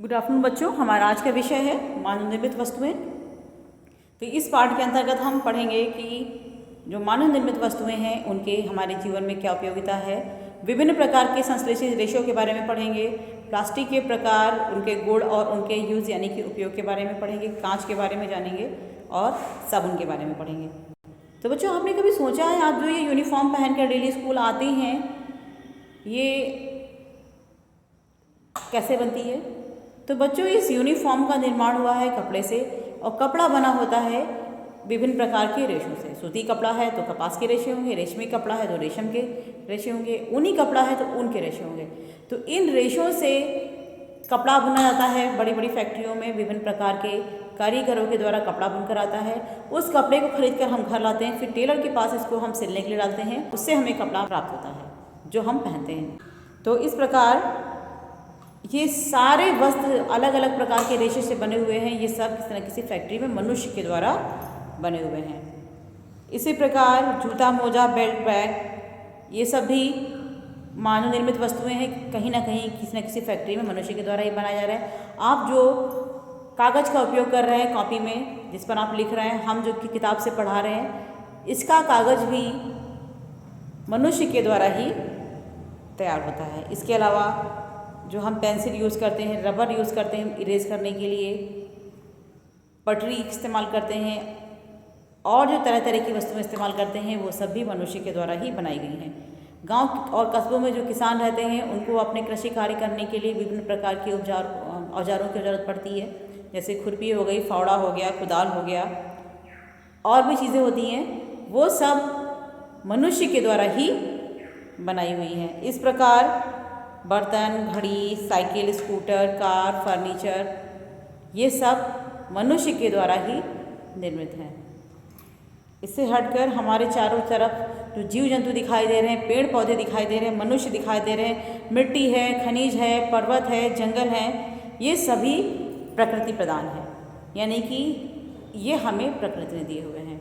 Good afternoon बच्चों, हमारा आज का विषय है मानव निर्मित वस्तुएं। तो इस पाठ के अंतर्गत हम पढ़ेंगे कि जो मानव निर्मित वस्तुएं हैं उनके हमारे जीवन में क्या उपयोगिता है। विभिन्न प्रकार के संश्लेषित रेशों के बारे में पढ़ेंगे, प्लास्टिक के प्रकार, उनके गुण और उनके यूज़ यानी कि उपयोग के बारे में पढ़ेंगे, कांच के बारे में जानेंगे और साबुन के बारे में पढ़ेंगे। तो बच्चों, आपने कभी सोचा है आप जो ये यूनिफॉर्म पहनकर डेली स्कूल आती हैं ये कैसे बनती है? तो बच्चों, इस यूनिफॉर्म का निर्माण हुआ है कपड़े से और कपड़ा बना होता है विभिन्न प्रकार के रेशों से। सूती कपड़ा है तो कपास के रेशे होंगे, रेशमी कपड़ा है तो रेशम के रेशे होंगे, ऊनी कपड़ा है तो ऊन के रेशे होंगे। तो इन रेशों से कपड़ा बुना जाता है बड़ी बड़ी फैक्ट्रियों में। विभिन्न प्रकार के कारीगरों के द्वारा कपड़ा बुनकर आता है। उस कपड़े को खरीद कर हम घर लाते हैं, फिर टेलर के पास इसको हम सिलने के लिए डालते हैं, उससे हमें कपड़ा प्राप्त होता है जो हम पहनते हैं। तो इस प्रकार ये सारे वस्त्र अलग अलग प्रकार के रेशे से बने हुए हैं। ये सब किसी न किसी फैक्ट्री में मनुष्य के द्वारा बने हुए हैं। इसी प्रकार जूता, मोजा, बेल्ट, बैग, ये सब भी मानव निर्मित वस्तुएं हैं। कहीं ना कहीं किसी न किसी फैक्ट्री में मनुष्य के द्वारा ही बनाया जा रहा है। आप जो कागज़ का उपयोग कर रहे हैं कॉपी में, जिस पर आप लिख रहे हैं, हम जो किताब से पढ़ा रहे हैं, इसका कागज़ भी मनुष्य के द्वारा ही तैयार होता है। इसके अलावा जो हम पेंसिल यूज़ करते हैं, रबर यूज़ करते हैं इरेज करने के लिए, पटरी इस्तेमाल करते हैं और जो तरह तरह की वस्तुएं इस्तेमाल करते हैं वो सब भी मनुष्य के द्वारा ही बनाई गई हैं। गांव और कस्बों में जो किसान रहते हैं उनको अपने कृषि कार्य करने के लिए विभिन्न प्रकार के औजारों की ज़रूरत पड़ती है। जैसे खुरपी हो गई, फावड़ा हो गया, कुदाल हो गया, और भी चीज़ें होती हैं, वो सब मनुष्य के द्वारा ही बनाई हुई हैं। इस प्रकार बर्तन, घड़ी, साइकिल, स्कूटर, कार, फर्नीचर, ये सब मनुष्य के द्वारा ही निर्मित हैं। इससे हटकर हमारे चारों तरफ जो जीव जंतु दिखाई दे रहे हैं, पेड़ पौधे दिखाई दे रहे हैं, मनुष्य दिखाई दे रहे हैं, मिट्टी है, खनिज है, पर्वत है, जंगल है, ये सभी प्रकृति प्रदान है, यानी कि ये हमें प्रकृति ने दिए हुए हैं।